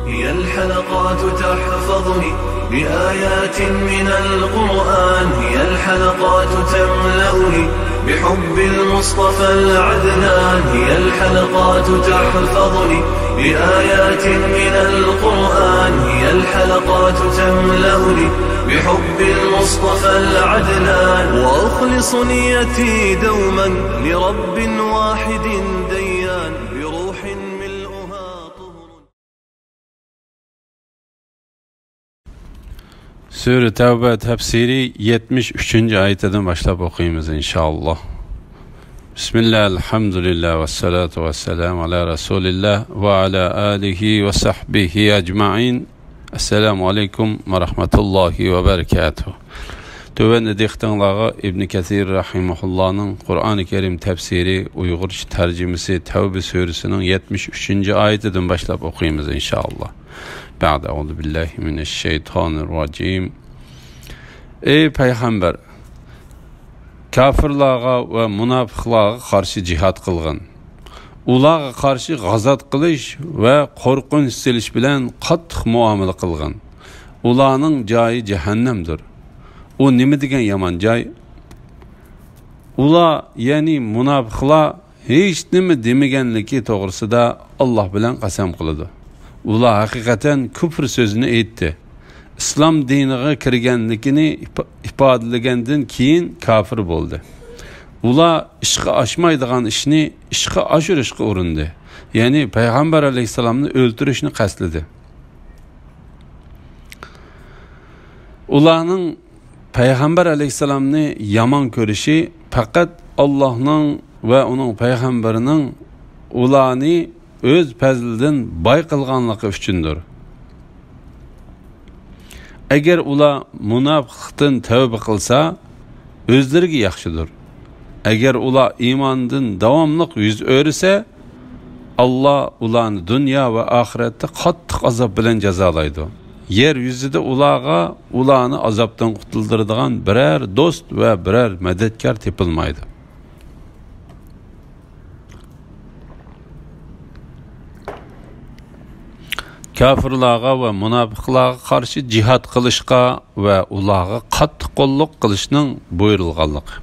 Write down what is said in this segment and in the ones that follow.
هي الحلقات تحفظني بآيات من القرآن، هي الحلقات تملأني بحب المصطفى العدنان، هي الحلقات تحفظني بآيات من القرآن، هي الحلقات تملأني بحب المصطفى العدنان، وأخلص نيتي دوما لرب واحد ديان بروح ملؤها طهر. Sure Tevbe tefsiri 73. ayetinden başlayıp okuyumuz inşallah. Bismillah, elhamdülillah ve salatu ve selamu ala Resulillah ve ala alihi ve sahbihi ecma'in. Esselamu aleyküm ve rahmetullahi ve berekatuhu. Tövende diktanlığa İbn Kesir rahimahullah'ın Kur'an-ı Kerim tefsiri Uygurca tercümesi Tevbe suresinin 73. ayetinden başlayıp okuyumuz inşallah. Ba'de euzu billahi mineşşeytanirracim. Ey Peygamber, kafirlarga ve münafıklarga karşı cihat kılgın. Ularga karşı gazat kılış ve korkunç siliş bilen qattiq muamele kılgın. Ularning joyi cehennemdir. O nima degan yaman joy? Ular, yani münafıklar hech nima demaganligi to'g'risida Allah bilan qasam qiladi. Ular haqiqatan kufr sözünü aytdi. İslam diniga kirganligini ifodalagandan keyin kafir bo'ldi. Ular ishga oshmaydigan ishni ishga oshirishga urindi. Ya'ni Payg'ambar alayhisalomni o'ldirishni qasdladi. Ularning Payg'ambar alayhisalomni yomon ko'rishi faqat Allohning va uning payg'ambarining ularni öz fazlidan boy qilganligi uchundir. Agar ular munofiqlikdan tavba qilsa, o'zlariga yaxshidir. Agar ular iymondan davomli yuz o'risa, Alloh ularni dunyo va oxiratda qattiq azob bilan jazolaydi. Yer yuzida ularni azobdan qutuldiradigan biror do'st va biror madadkor topilmaydi. Kafirlarga ve münafıklarga karşı cihat kılışqa ve ularga qattiq qo'lluq qilishning buyurilganligi.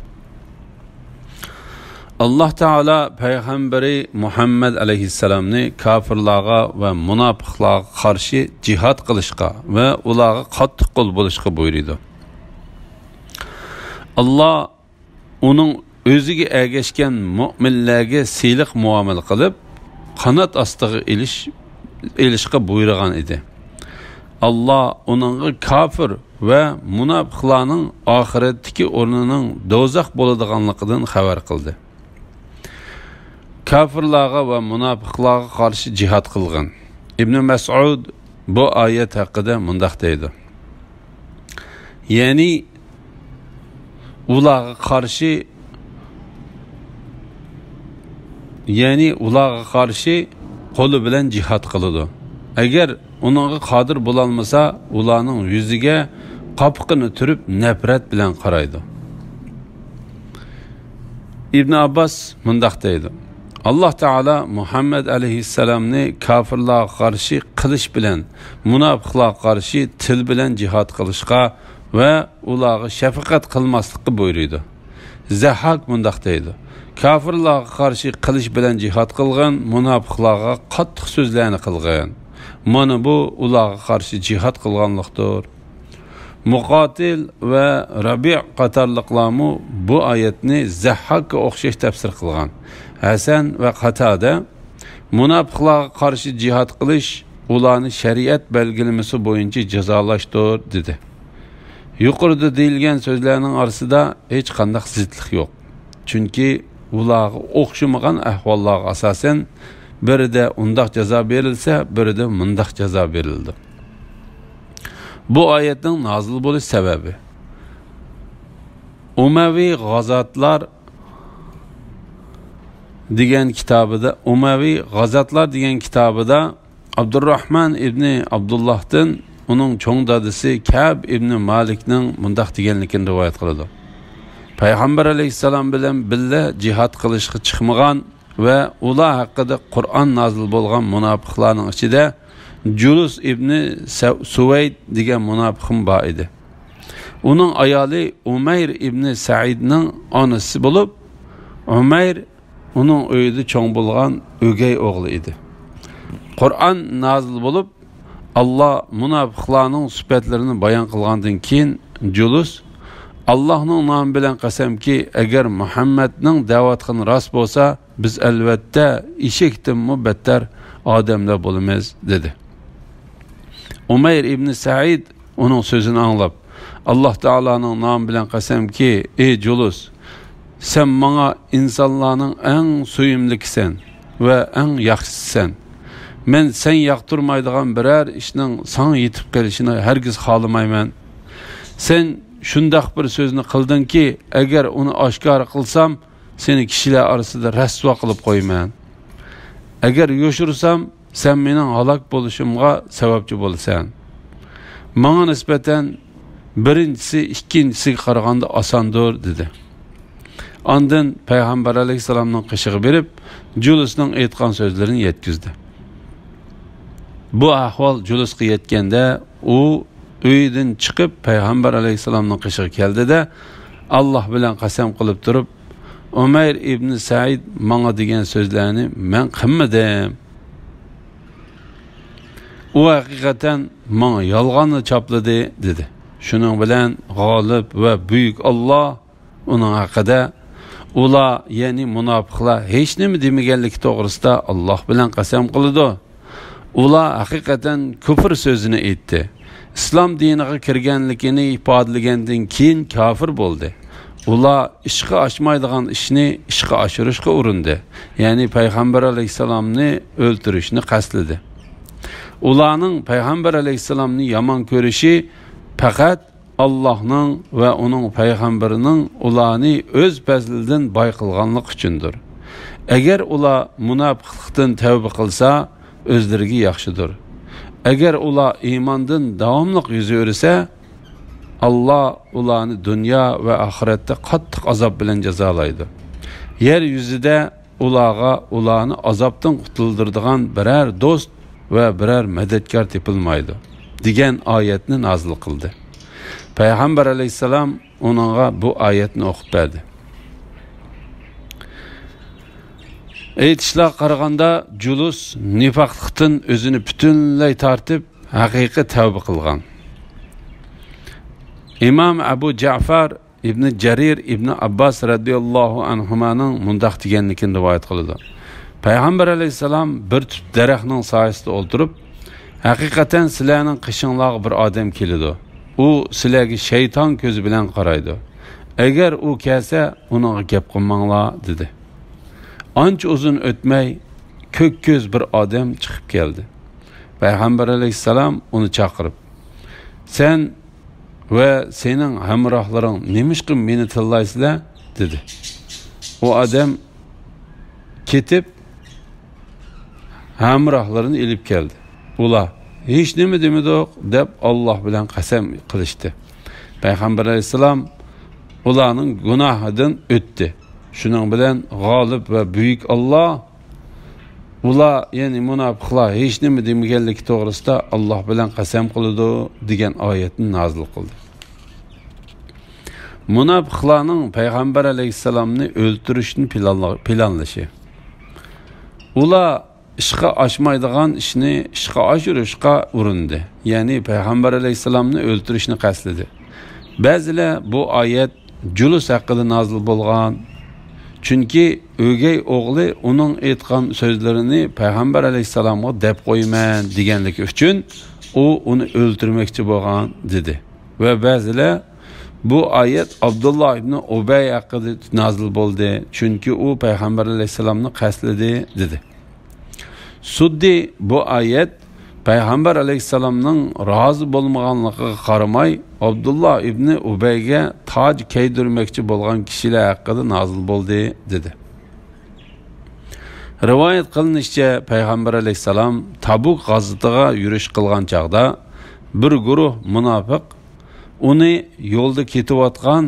Allah Teala Peygamberi Muhammed aleyhisselamni kafirlarga ve münafıklarga karşı cihat kılışqa ve ularga qattiq qo'l bo'lishga buyurdi. Allah onun o'ziga ergashgan mu'minlarga siyliq muomala qilib, qanot ostiga ilişki buyurgan idi. Allah onun kafir ve münafıklarning ahiretdeki o'rnining do'zax bo'ladiganligidan xabar qildi. Kafirlarga ve münafıklarga karşı cihat qilgan. İbn Mas'ud bu ayet haqida mundaq deydi. Yani ularga karşı qo'li bilan cihat qiladi. Agar uningga qodir bo'lolmasa, ularning yuziga qopqini turib nafrat bilan qaraydi. İbn Abbas mundaq deydi. Allah Teala Muhammed aleyhisselamni kafirlarga qarshi qilish bilan, munofiqlarga qarshi til bilan cihat qilishga va ularga shafaqat qilmaslikka buyurdi. Zahhak mundaq deydi. Kafirlarga karşı qilish bilan cihat qilgan, münafıqlarga qattiq so'zlarni qilgan. Mana bu ularga qarshi cihat qilganlikdir. Muqatil ve Rabi' qatorliqlarmi bu oyatni Zahhakka o'xshash tafsir qilgan. Hasan ve Qatada münafıqlarga qarshi cihat qilish ularni shariat belgilemesi bo'yicha jazolashdir dedi. Yuqorida deyilgan so'zlarning orasida hech qanday zidlik yo'q. Chunki ularga o'xshamagan ahvollarga asosan birida undaq jazo berilsa, birida mundaq jazo berildi. Bu oyatning nozil bo'lish sababi Umaviy g'azotlar degan kitobida Abdurrahman ibn Abdullahdan uning cho'ng dadisi Ka'b ibn Malikning mundaq deganligini rivoyat qiladi. Payg'ambar alayhissalom bilan birga jihad qilishga chiqmagan ve ular haqida Qur'on nozil bo'lgan munofiqlarning ichida Julus ibn Suvayd degan munofiqim bor edi. Uning ayoli Umayr ibn Saidning onasi bo'lib, Umayr uning uyida cho'ng bo'lgan o'gay o'g'li edi. Qur'on nozil bo'lib, Allah munofiqlarning sifatlarini bayon qilgandan keyin Julus Allah'ның namı bilan qasamki, agar Muhammadning da'vatini rost bo'lsa, biz albatta eshikdan battar odamlar bo'lamiz dedi. Umayr ibn Said uning so'zini anglab, Allah Taolaning namı bilan qasamki, ey Julus, sen bana insonlarning eng suyimlikisan va eng yaxshisisan. Men sen yoqtirmaydigan biror ishning sana yetib kelishini hargiz xohlamayman. Sen shundoq bir so'zni qildingki, agar uni oshkor qilsam, seni kishilar orasida rasvo qilib qo'yman. Agar yoshirsam, sen mening halok bo'lishimga sababchi bo'lasan. Menga nisbatan birinchisi ikkinchisiga qaraganda osondir dedi. Ondan payg'ambar alayhisalomning qishig'i berib, Julusning aytgan so'zlarini yetkazdi. Bu ahvol Julusga yetganda u uydan chiqib payg'ambar alayhisalomning qishig'i keldida Alloh bilan qasam qilib turib, Umayr ibn Said menga degan so'zlarni men qilmadim. U haqiqatan menga yolg'onni chopladi dedi. Shuning bilan g'olib va buyuk Alloh uning haqida ular, ya'ni munofiqlar hech nima demaganligi to'g'risida Alloh bilan qasam qildi. Ular haqiqatan kufr so'zini aytdi. İslam diniga kirganligini ifodalagandan keyin kafir bo'ldi. Ular ishga oshmaydigan ishni ishga oshirishga urindi. Ya'ni payg'ambar alayhisalomni o'ldirishni qasdladi. Ularning payg'ambar alayhisalomni yomon ko'rishi faqat Allohning va uning payg'ambarining ularni o'z fazlidan boy qilganlik uchundir. Agar ular munofiqlikdan tavba qilsa, o'zlariga yaxshidir. Agar ular iymondan davomliq yuz o'risa, Allah ularni dunyo va oxiratda qattiq azob bilan jazolaydi. Yer yuzida ularni azobdan qutuldiradigan biror do'st va biror madadkor topilmaydi degan oyatni nozil qildi. Payg'ambar alayhisalom uningga bu oyatni o'qib berdi. Aytishlar qaraganda Julus nifaqlikdan o'zini butunlay tortib, haqiqiy tavba qilgan. İmam Abu Ja'far ibn Jarir ibn Abbas radhiyallohu anhumaning mundaq deganligini rivoyat qiladi. Payg'ambar alayhisalom bir tut daraxtning soyasida o'ltirib, haqiqatan sizlarning qishinglarga bir odam keladi. U sizlarga shayton ko'zi bilan qaraydi. Agar u kelsa, uning gap qilmanglar dedi. Ancha uzun o'tmay ko'k ko'z bir odam chiqib keldi. Payg'ambar alayhisalom uni chaqirib, "Sen va sening hamrohlaring nemishqim meni tillaysizlar?" dedi. O odam ketib hamrohlarini ilib keldi. Ular hech nima demadik deb Alloh bilan qasam qilishdi. Payg'ambar alayhisalom ularning gunohidan o'tdi. Shuning bilan g'olib va buyuk Alloh ular, ya'ni munofiqlar hech nima demaganligi to'g'risida Alloh bilan qasam qildi degan oyatni nozil qildi. Munofiqlarning payg'ambar alayhisalomni o'ldirishni planlashi. Ular ishga oshmaydigan ishni ishga oshirishga urindi. Ya'ni payg'ambar alayhisalomni o'ldirishni qasdladi. Ba'zilar bu oyat Julus haqida nozil bo'lgan. Chunki o'gay o'g'li uning aytgan so'zlarini payg'ambar alayhisalomga deb qo'yman deganligi uchun u uni o'ldirmoqchi bo'lgan dedi. Va ba'zilar bu oyat Abdullah ibn Ubay haqida nozil bo'ldi, chunki u payg'ambar alayhisalomni qasdladi dedi. Suddi bu oyat payg'ambar alayhisalomning rozi bo'lmaganligiga qaramay Abdullah ibn Ubayga toj kiydirmoqchi bo'lgan kishilar haqida nozil bo'ldi dedi. Rivoyat qilinishicha, payg'ambar alayhisalom Tabuk g'azotida yurish qilgan chaqda bir guruh munofiq uni yo'lda ketayotgan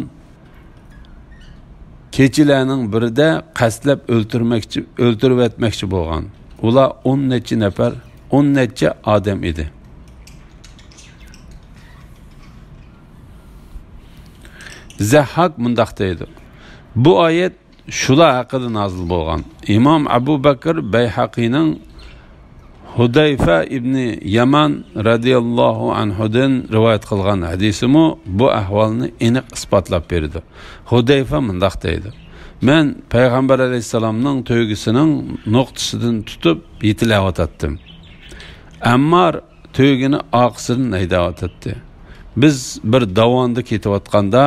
kechilarning birida qasdlab o'ldirib etmoqchi bo'lgan. Ular 10 necha nafar, 10 necha odam edi. Zahhak mundaq deydi. Bu oyat shular haqida nozil bo'lgan. Imom Abu Bakr Bayhaqiyning Hudayfa ibn Yaman radiyallohu anhudan rivoyat qilgan hadisimi bu ahvolni aniq isbotlab berdi. Hudayfa mundaq deydi. Men Payg'ambar alayhisalomning to'ygisining nuqtasidan tutib yetilayotdim. Ammar to'ygini oqsidan haydayotdi. Biz bir davonda ketayotganda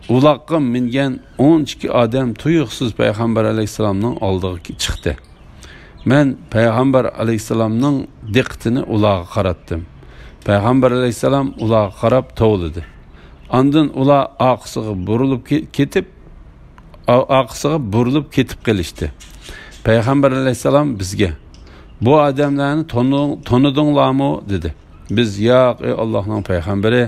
ulaqqa mingan 12 odam tuyuqsiz Payg'ambar alayhisalomning oldiga chiqdi. Men Payg'ambar alayhisalomning diqqatini ulaqqa qaratdim. Payg'ambar alayhisalom ulaqqa qarab to'g'lidi. Ondan ular oqsiga burilib ketib qolishdi. Payg'ambar alayhisalom bizga bu odamlarni tanidinglarmi dedi. Biz yo'q ey Allohning payg'ambari,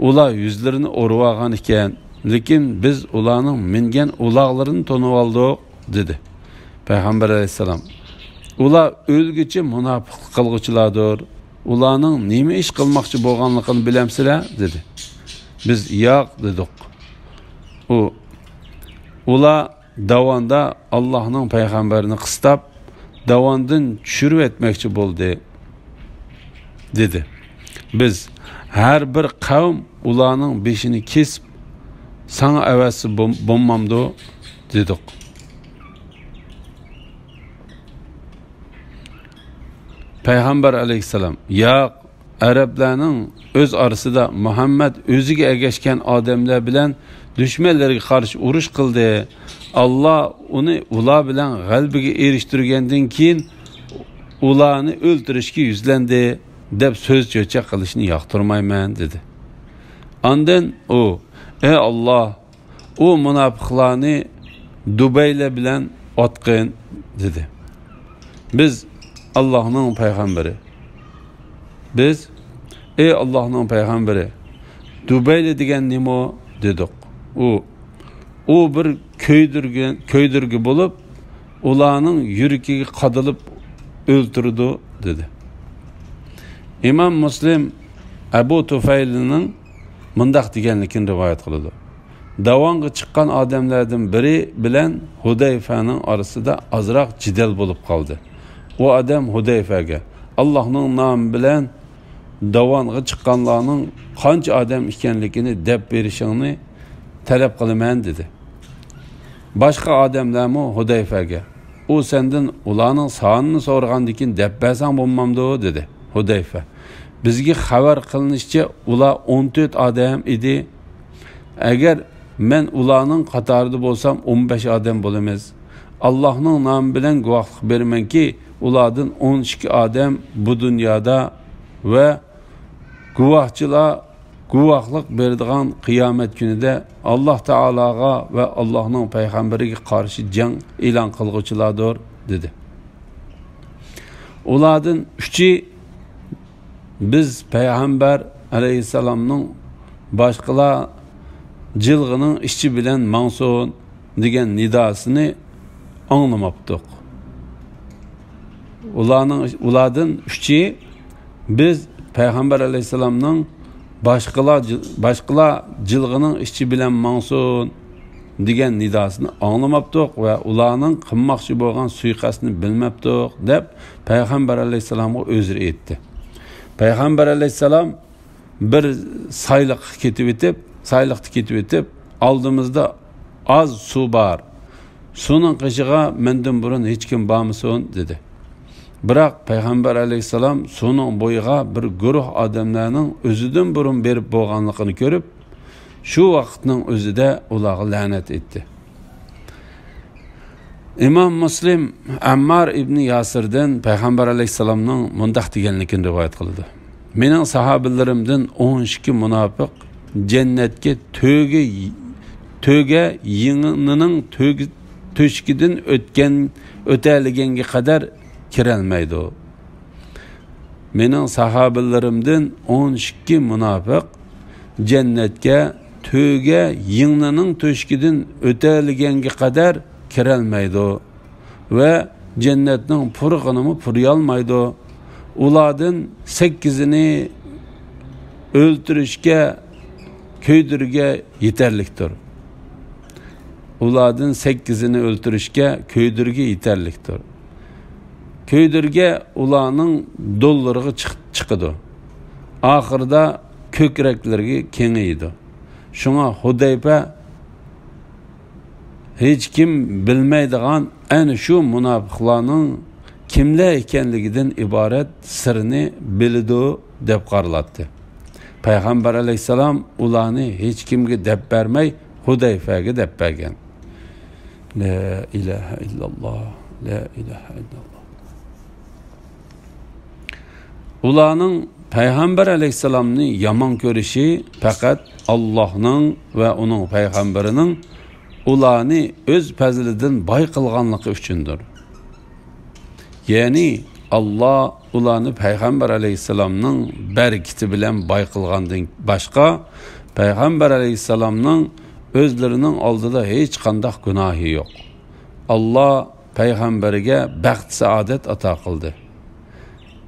ular yuzlarini o'rib olgan ekan, lekin biz ularning mingan uloqlarini tanib oldik dedi. Payg'ambar alayhisalom ular o'lguchi munofiqlik qilguvchilardir. Ularning nima ish qilmoqchi bo'lganligini bilamsizlar dedi. Biz yo'q dedik. Ular davonda Allohning payg'ambarini qistab davondan tushirib etmoqchi bo'ldi dedi. Biz her bir kavm ularning beshini kesib sana evasi bo'lmamdi dedik. Payg'ambar alayhisalom yo'q, arablarning o'z orasida Muhammad o'ziga ergashgan odamlar bilan dushmanlarga qarshi urush qildi. Allah uni ular bilan g'alabaga erishtirgandan keyin ularni o'ldirishga yuzlandi deb so'z cho'cha qilishni yoqtirmayman dedi. Ondan ey Allah, o munofiqlarni Dubayla bilan otqin dedi. Biz Allah'ın paygamberi. Biz ey Allah'ın paygamberi, Dubayla degan nima dedik. O bir köydürgü bulup ularning yurikiga qadilib o'ltirdi dedi. İmam Muslim Abu Tufaylning mundaq deganligini rivoyat qiladi. Davonga chiqqan odamlardan biri bilan Hudayfaning orasida azroq jidal bo'lib qoldi. O adam Hudayfaga Allohning nomi bilan davonga chiqqanlarning qancha odam ekanligini deb berishingni talab qilaman dedi. Boshqa odamlarmi Hudayfaga u sendan ularning sonini so'ragandikin deb bersang bo'lmamdi dedi. Hudayfa bizga xabar qilinishicha ular 14 odam edi. Agar men ularning qatorida bo'lsam 15 odam bo'lamiz. Allohning nomi bilan guvohlik beramanki, ulardan 12 odam bu dunyoda ve guvohlik beradigan qiyomat kunida Alloh taologa ve Allohning payg'ambariga qarshi jang e'lon qilguvchilardir dedi. Ulardan 3'i biz Payg'ambar alayhisalomning boshqalar jilg'ining ishchi bilan mansun degan nidosini anglamabdik. Ulardan 3'i biz Payg'ambar alayhisalomning boshqalar jilg'ining ishchi bilan mansun degan nidosini anglamabdik ve ularning qilmoqchi bo'lgan suiqasdni bilmabdik deb Payg'ambar alayhisalomga o'zir etdi. Payg'ambar alayhisalom bir sayliqda ketib etib, oldimizda az suv bor. Suvning qishiga mendan burun hech kim bormasin dedi. Biroq Payg'ambar alayhisalom suvning bo'yiga bir guruh odamlarning o'zidan burun berib bo'lganligini ko'rib, shu vaqtning o'zida ularga la'nat etdi. İmam Muslim Ammar ibn Yasir'dan Payg'ambar alayhisalomning mundaq deganligini rivoyat qildi. Mening sahobilarimdan 12 munofiq jannatga to'ga yinginining to'shkidan o'taliganga qadar kirolmaydi. Mening sahobilarimdan 12 munofiq jannatga to'ga yinginining to'shkidan o'taliganga qadar kirolmaydi ve cennetning purg'inimi puriyolmaydi. Ulardan 8'ini o'ltirishga, ko'ydirga yeterlikdir. Ulardan 8'ini o'ltirishga, ko'ydirga yeterlikdir. Ko'ydirga ularning dollariga chiqadi. Oxirida ko'kraklarga kengaydi. Shunga Hudayfa hech kim bilmaydigan ana shu munofiqlarning kimlar ekanligidan iborat sirni biladi deb qaralatdi. Payg'ambar alayhisalom ularni hech kimga deb bermay Hudayfaga deb bergan. La ilaha illalloh, la ilaha illalloh. Ularning Payg'ambar alayhisalomni yomon ko'rishi faqat Allohning va uning payg'ambarining ularni o'z fazlidan boy qilganligi uchundir. Ya'ni Allah ularni payg'ambar alayhisalomning barakati bilan boy qilgandan boshqa payg'ambar alayhisalomning o'zlarining oldida hech qanday gunohi yo'q. Allah payg'ambariga baxt saodat ato qildi.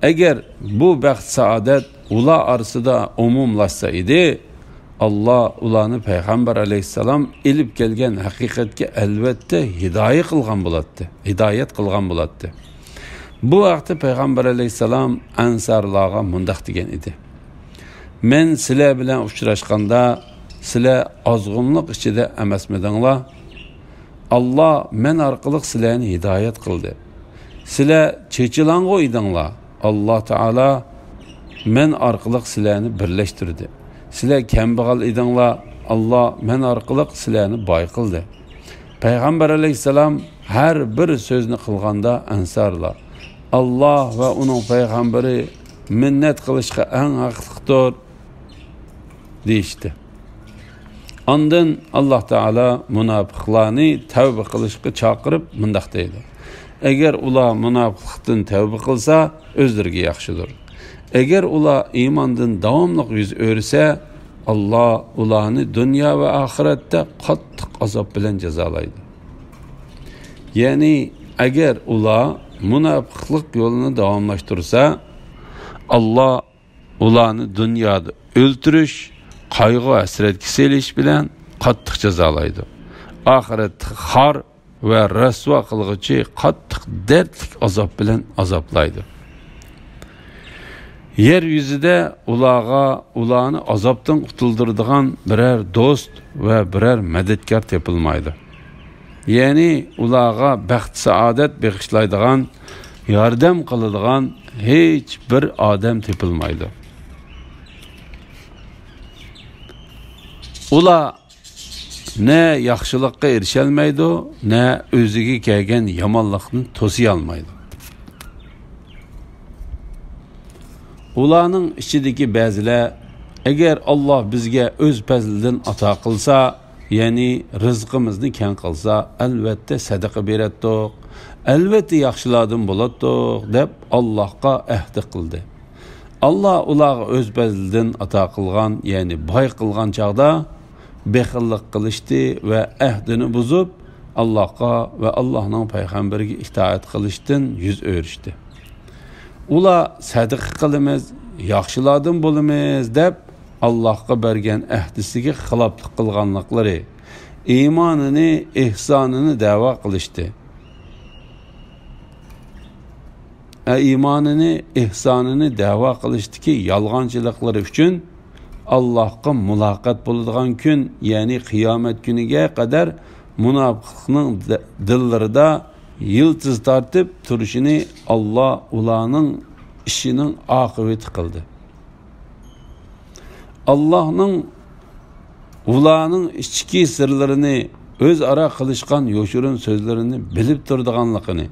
Agar bu baxt saodat ular orasida umumlashsa edi, Allah ularni payg'ambar alayhisalom ilib kelgan haqiqatga albatta hidoyat qilgan bo'ladi. Bu vaqtda payg'ambar alayhisalom ansarlarga mundaq degan edi. Men sizlar bilan uchrashganda sizlar ozg'unlik ichida emasmidinglar? Allah men orqali sizlarni hidoyat qildi. Sizlar chechilang'o edinglar. Allah Taala men orqali sizlarni birlashtirdi. Sizlar kambag'al edinglar. Allah men orqali sizlarni boy qildi. Payg'ambar alayhisalom har bir so'zni qilganda ansarlar Allah va uning payg'ambari minnat qilishga eng haqlidir deyishdi. Ondan Allah Taala munofiqlarni tavba qilishga chaqirib mundaq deydi. Agar ular munofiqlikdan tavba qilsa, o'zlariga yaxshidir. Agar ular iymondan davomli yuz o'rsa, Allah ularni dunyo va oxiratda qattiq azob bilan jazolaydi. Ya'ni agar ular munofiqlik yo'lini davomlashtirsa, Allah ularni dunyoda o'ltirish, qayg'u hasratga selish bilan qattiq jazolaydi. Oxiratda xor va rasvo qilg'ichi qattiq dardli azob bilan azoblaydi. Yer yuzida ularni azobdan qutuldiradigan biror do'st va biror madadkor topilmaydi. Ya'ni ularga baxt saodat bag'ishlaydigan, yordam qiladigan hech bir odam topilmaydi. Ular ne yaxshilikqa erisholmaydi, ne o'ziga kelgan yomonlikni to'siy olmaydi. Ularning ichidagi ba'zilar agar Alloh bizga o'z fazlidan ato qilsa, ya'ni rizqimizni keng qilsa, albatta sadaqa beradiq, albatta yaxshilardan bo'ladiq deb Allohga ahd qildi. Allah ularga o'z fazlidan ato qilgan, ya'ni boy qilgan chaqda bexillik qilishdi va ahdini buzib Allohga va Allohning payg'ambariga itoat qilishdan yuz o'rishdi. Ular sadaqa qilamiz, yaxshilardan bo'lamiz deb Allohga bergan ahdisiga xiloflik qilganliklari, iymonini, ihsonini da'vo qilishdi. Iymonini, ihsonini da'vo qilishdiki, yolg'onchiliklari uchun Allohga muloqot bo'ladigan kun, ya'ni qiyomat kuniga qadar munofiqning dillarida yiltiz tortib turishini Allah ularning ishining oqibati qildi. Allah'ның ularning ichki sirlarini o'zaro qilishgan yo'shirin so'zlarini bilib turadiganligini,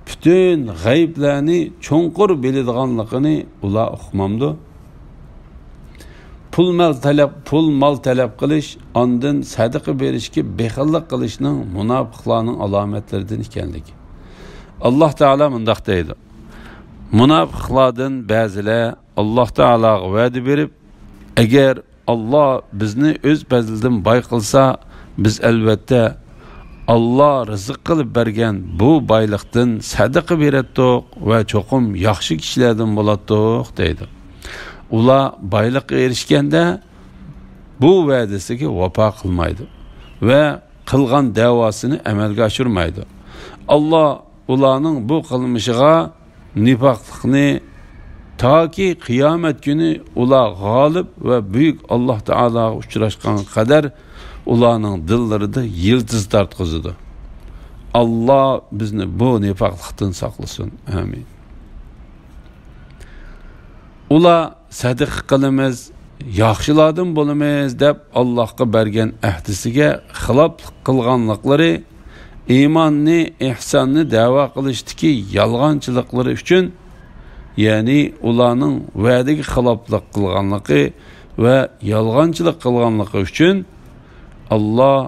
bütün g'ayblarni cho'nqur biladiganligini ular uqmamdi. Pul mal talab qilish, ondan sadaqa berishga bexillik qilishning munofiqlarning alomatlaridan ekanligi. Alloh taolo mundaq deydi. Munofiqlardan ba'zilar Alloh taologa va'da berib, agar Allah bizni o'z fazlidan boy qilsa, biz albatta Allah rızıq qılıb bergen bu baylıqdan sadaqa beretdik ve çoxum yaxşı kişilerden bolatdik deydi. Ular baylıqqa erişgende bu vədəsiga vəfa qılmaydı ve qılğan davasını əməlgə aşırmaydı. Allah ularning bu qılmışığa nifaqlıqni ta ki kıyamet günü ular g'olib ve büyük Allah Teala'ga uçraşkan kadar ularning dillarida yıldız tartqızıdı. Allah bizni bu nifaqlıqdan saqlasın. Amin. Ular sadiq qilamiz, yaxshilardan bo'lamiz deb Allohga bergan ahdisiga xiloflik qilganliklari, iymonni, ihsonni da'vo qilishdiki yolg'onchiliklari uchun, ya'ni ularning va'daga xiloflik qilganligi va yolg'onchilik qilganligi uchun Allah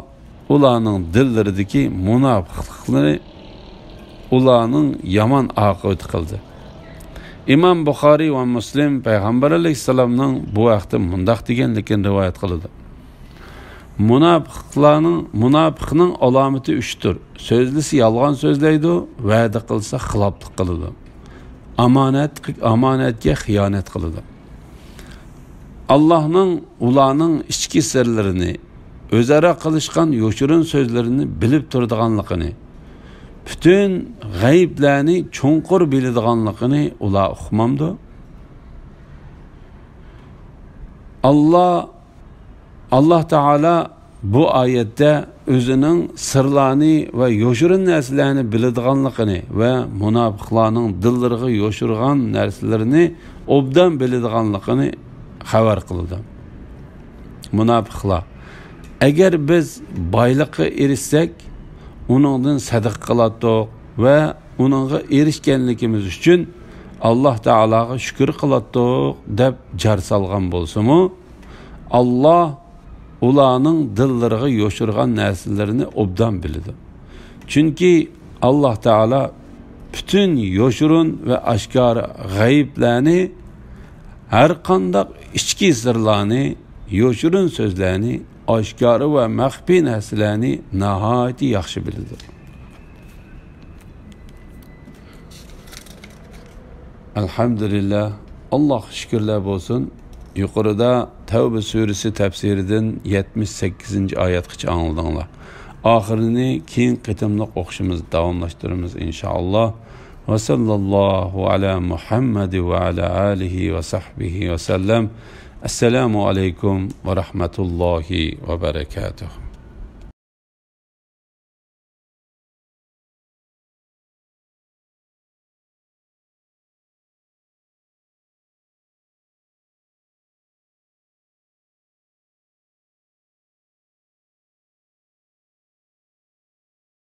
ularning dillaridagi munofiqlikni ularning yomon oqibati qildi. İmam Buxoriy ve Müslim Peygamber Aleyhisselam'ın bu vaqtda mundaq deganligini rivoyat qiladi. Munafiqning alomati 3'tür. Sözlisi yolg'on so'zlaydi, va'da qilsa xiloflik qiladi. Amonatga xiyonat qiladi. Allah'ning ularning ichki sirlarini, o'zaro qilishgan yo'shirin so'zlarini bilib turadiganligini, bütün g'ayblarni cho'nqur biladiganligini ular uqmamdi. Allah Teala bu ayette o'zining sirlarni ve yo'shirin narsalarni biladiganligini ve munofiqlarning dillariga yo'shirgan narsalarini obdan biladiganligini xabar qildi. Munofiqlar, agar biz boylikqa erishsak, onundan sadaqa qiladiq ve onunğa erişkenlikimiz üçün Allah Teala'ga şükür qiladiq deb jar salgan bolsa-mu, Allah ularning dillariga yo'shirgan narsalarini obdan biladi. Çünkü Allah Teala bütün yo'shirin ve aşkar g'ayblarni, her qandaq ichki sirlarni, yo'shirin so'zlarni, aşkarı ve məxfi nəslərini nəhayəti yaxşı bilir. Elhamdülillah, Allah şükürlər olsun. Yuqorida Tevbe suresi tefsiridən 78. ayətqıç anıldınlar. Axirini keyin qitimliq oxuşumuz davamlaşdırırız inşallah. Ve sallallahu ala Muhammed ve ala alihi ve sahbihi ve sellem. Esselamu aleyküm ve rahmetullahi ve berekatuhu.